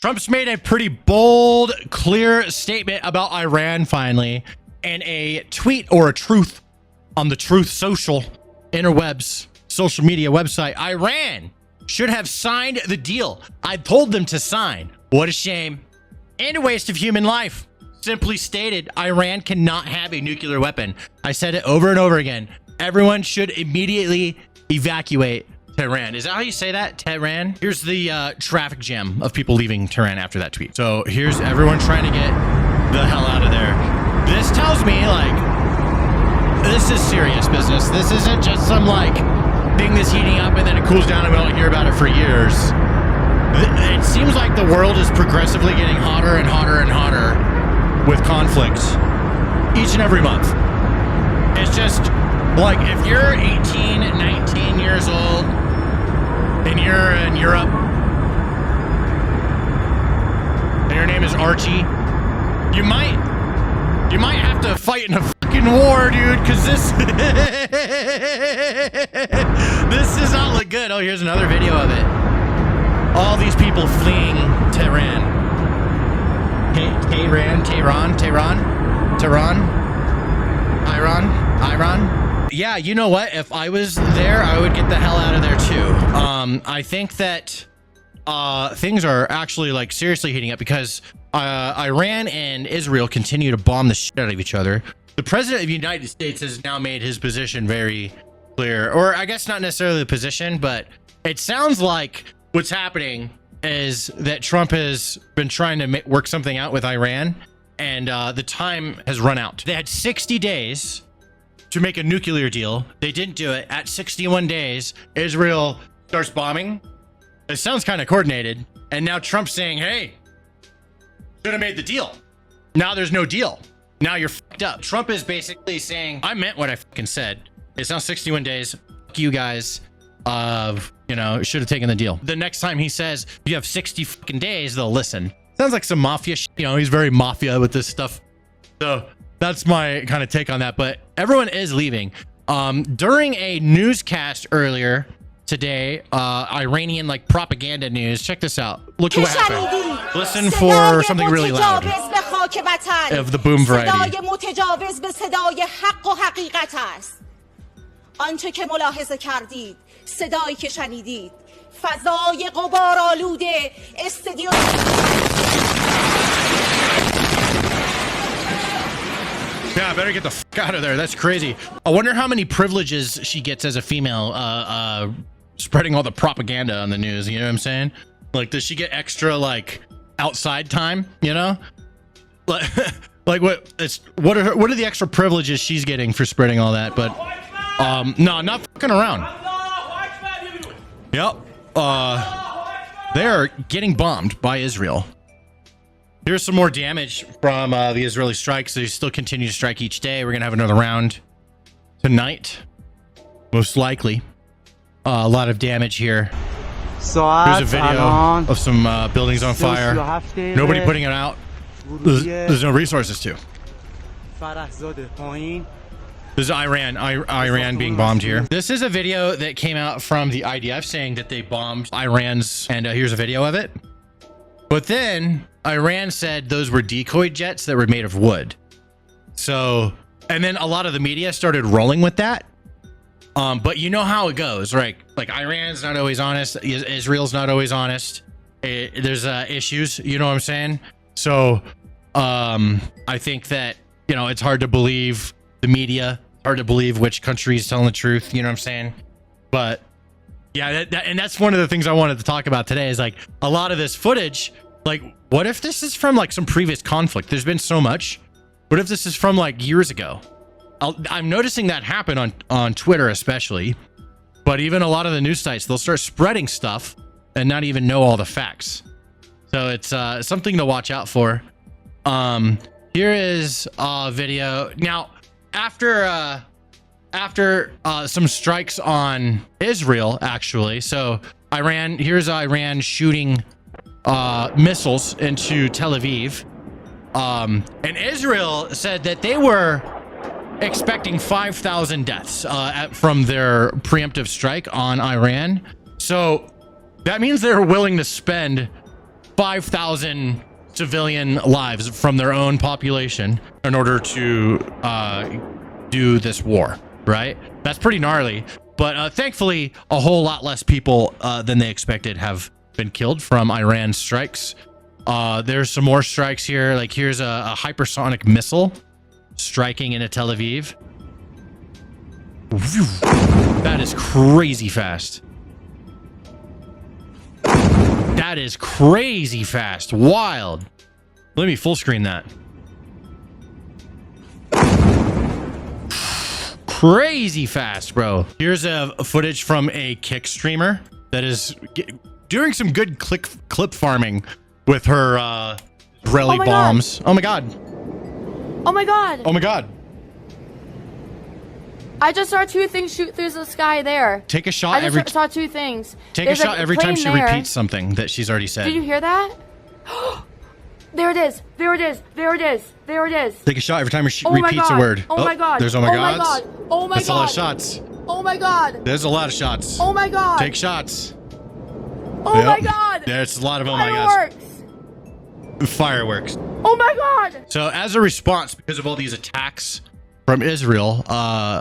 Trump's made a pretty bold, clear statement about Iran finally, and a tweet or a truth on the Truth Social interwebs, social media website. Iran should have signed the deal. I told them to sign. What a shame. And a waste of human life. Simply stated, Iran cannot have a nuclear weapon. I said it over and over again. Everyone should immediately evacuate Tehran. Is that how you say that? Tehran? Here's the traffic jam of people leaving Tehran after that tweet. So here's everyone trying to get the hell out of there. This tells me, like, this is serious business. This isn't just some, like, thing that's heating up and then it cools down and we don't hear about it for years. It seems like the world is progressively getting hotter and hotter and hotter with conflict each and every month. It's just like, if you're 18, 19 years old and you're in Europe and your name is Archie, you might have to fight in a fucking war, dude, because this this does not look good. Oh, here's another video of it. All these people fleeing Tehran. Iran. Yeah, you know what? If I was there, I would get the hell out of there too. I think that things are actually, like, seriously heating up because Iran and Israel continue to bomb the shit out of each other. The president of the United States has now made his position very clear, or I guess not necessarily the position, but it sounds like what's happening is that Trump has been trying to work something out with Iran, and the time has run out. They had 60 days to make a nuclear deal. They didn't do it. At 61 days, Israel starts bombing. It sounds kind of coordinated. And now Trump's saying, hey, should have made the deal. Now there's no deal. Now you're fucked up. Trump is basically saying, I meant what I fucking said. It's now 61 days. Fuck you guys. You know, should have taken the deal. The next time he says you have 60 fucking days, they'll listen. Sounds like some mafia shit. You know, he's very mafia with this stuff. So that's my kind of take on that. But everyone is leaving. During a newscast earlier today, Iranian, like, propaganda news. Check this out. Look what happened. Listen for something really loud of the boom variety. آنچه که ملاحظه کردید، صدایی که شنیدید، فضای غبارآلوده استودیو. Yeah, I better get the fuck out of there. That's crazy. I wonder how many privileges she gets as a female spreading all the propaganda on the news. You know what I'm saying? Like, does she get extra, like, outside time? You know, like what are the extra privileges she's getting for spreading all that? But no, not fucking around. Yep. They're getting bombed by Israel. Here's some more damage from the Israeli strikes. They still continue to strike each day. We're going to have another round tonight, most likely. A lot of damage here. Here's a video of some buildings on fire. Nobody putting it out. There's no resources to. This is Iran being bombed here. This is a video that came out from the IDF saying that they bombed Iran's, and here's a video of it. But then Iran said those were decoy jets that were made of wood. So, and then a lot of the media started rolling with that. But you know how it goes, right? Like, Iran's not always honest. Israel's not always honest. There's issues, you know what I'm saying? So, I think that, you know, it's hard to believe the media, hard to believe which country is telling the truth, you know what I'm saying? But yeah, and that's one of the things I wanted to talk about today is, like, a lot of this footage, like, what if this is from, like, some previous conflict? There's been so much. What if this is from, like, years ago? I'm noticing that happen on Twitter especially, but even a lot of the news sites, they'll start spreading stuff and not even know all the facts. So it's something to watch out for. Here is a video. Now, after some strikes on Israel, actually, so here's Iran shooting missiles into Tel Aviv, and Israel said that they were expecting 5,000 deaths from their preemptive strike on Iran. So that means they're willing to spend 5,000 civilian lives from their own population in order to do this war, right? That's pretty gnarly. But thankfully, a whole lot less people than they expected have been killed from Iran's strikes. There's some more strikes here. Like here's a hypersonic missile striking into Tel Aviv. That is crazy fast. That is crazy fast. Wild. Let me full screen that. Crazy fast, bro. Here's a footage from a Kick streamer that is doing some good clip farming with her Israeli bombs. Oh my god. Oh my god. Oh my god. I just saw two things shoot through the sky there. Take a shot every. I just saw two things. Take a shot every time she repeats something that she's already said. Did you hear that? There it is. There it is. There it is. There it is. Take a shot every time she repeats a word. Oh my god. There's oh my gods. Oh my god. That's a lot of shots. Oh my god. There's a lot of shots. Oh my god. Take shots. Oh my god. There's a lot of oh my gods. Fireworks. Oh my god. So as a response, because of all these attacks from Israel,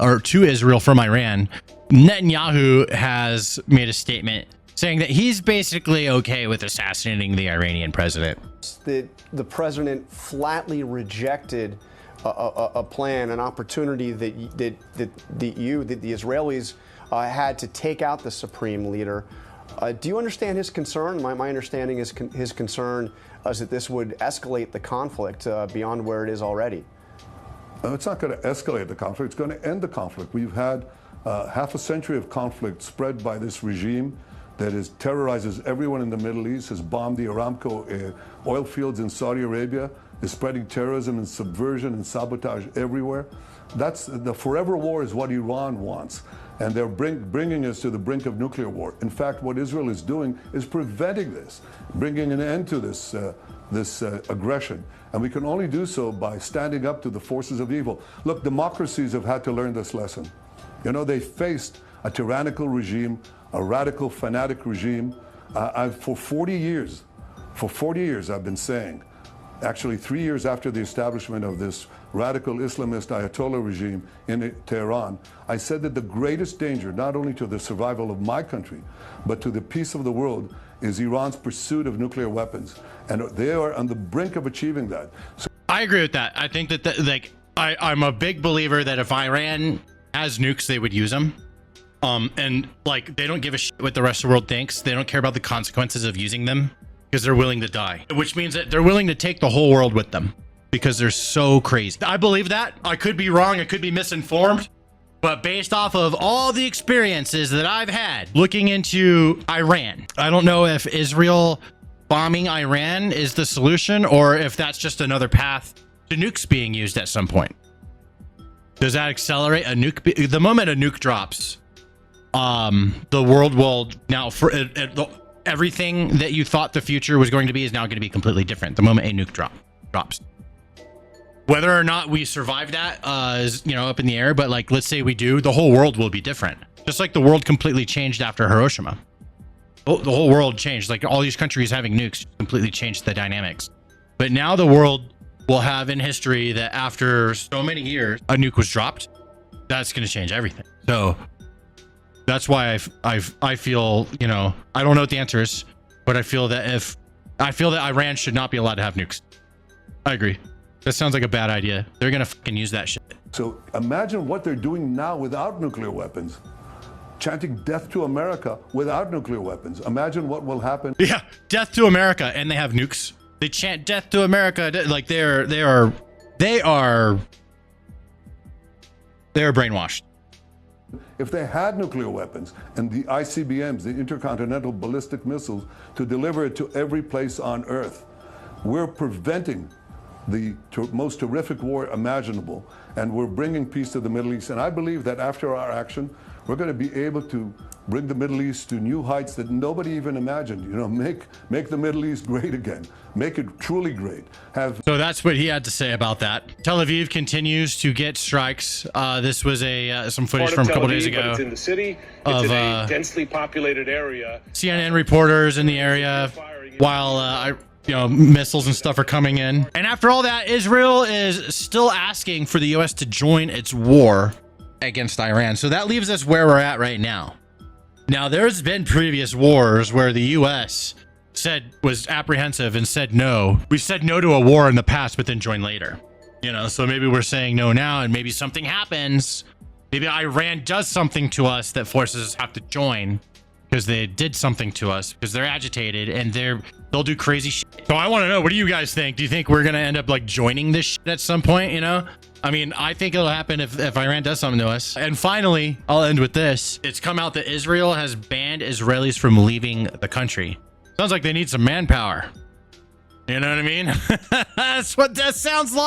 or to Israel from Iran, Netanyahu has made a statement saying that he's basically okay with assassinating the Iranian president. The president flatly rejected a plan, an opportunity that the Israelis had to take out the supreme leader. Do you understand his concern? My understanding is his concern is that this would escalate the conflict beyond where it is already. It's not going to escalate the conflict. It's going to end the conflict. We've had half a century of conflict spread by this regime that terrorizes everyone in the Middle East, has bombed the Aramco oil fields in Saudi Arabia, is spreading terrorism and subversion and sabotage everywhere. That's the forever war is what Iran wants. And they're bringing us to the brink of nuclear war. In fact, what Israel is doing is preventing this, bringing an end to this aggression. And we can only do so by standing up to the forces of evil. Look, democracies have had to learn this lesson. You know, they faced a tyrannical regime, a radical, fanatic regime. For 40 years, I've been saying, actually 3 years after the establishment of this radical Islamist Ayatollah regime in Tehran, I said that the greatest danger, not only to the survival of my country, but to the peace of the world, is Iran's pursuit of nuclear weapons. And they are on the brink of achieving that. So I agree with that. I think that, I'm a big believer that if Iran has nukes, they would use them. And like, they don't give a shit what the rest of the world thinks. They don't care about the consequences of using them because they're willing to die, which means that they're willing to take the whole world with them because they're so crazy. I believe that. I could be wrong. I could be misinformed. But based off of all the experiences that I've had looking into Iran, I don't know if Israel bombing Iran is the solution or if that's just another path to nukes being used at some point. Does that accelerate a nuke? The moment a nuke drops, the world will now, everything that you thought the future was going to be is now going to be completely different. The moment a nuke drops. Whether or not we survive that is, up in the air. But like, let's say we do, the whole world will be different. Just like the world completely changed after Hiroshima. The whole world changed. Like all these countries having nukes completely changed the dynamics. But now the world will have in history that after so many years, a nuke was dropped. That's going to change everything. So that's why I feel, I don't know what the answer is, but I feel that Iran should not be allowed to have nukes. I agree. That sounds like a bad idea. They're going to fucking use that shit. So imagine what they're doing now without nuclear weapons. Chanting death to America without nuclear weapons. Imagine what will happen. Yeah, death to America, and they have nukes. They chant death to America. Like they are brainwashed. If they had nuclear weapons and the ICBMs, the intercontinental ballistic missiles, to deliver it to every place on Earth, we're preventing the most terrific war imaginable, and we're bringing peace to the Middle East. And I believe that after our action, we're going to be able to bring the Middle East to new heights that nobody even imagined. You know, make the Middle East great again, make it truly great. So that's what he had to say about that. Tel Aviv continues to get strikes. This was some footage from a couple days ago. It's in the city. It's in a densely populated area. CNN reporters in the area while missiles and stuff are coming in. And after all that, Israel is still asking for the U.S. to join its war against Iran. So that leaves us where we're at right now. Now, there's been previous wars where the U.S. was apprehensive and said no. We said no to a war in the past, but then joined later. So maybe we're saying no now, and maybe something happens. Maybe Iran does something to us that forces us to have to join because they did something to us, because they're agitated and they'll do crazy shit. So I want to know, what do you guys think? Do you think we're going to end up like joining this shit at some point? I mean, I think it'll happen if Iran does something to us. And finally, I'll end with this. It's come out that Israel has banned Israelis from leaving the country. Sounds like they need some manpower. You know what I mean? That's what that sounds like.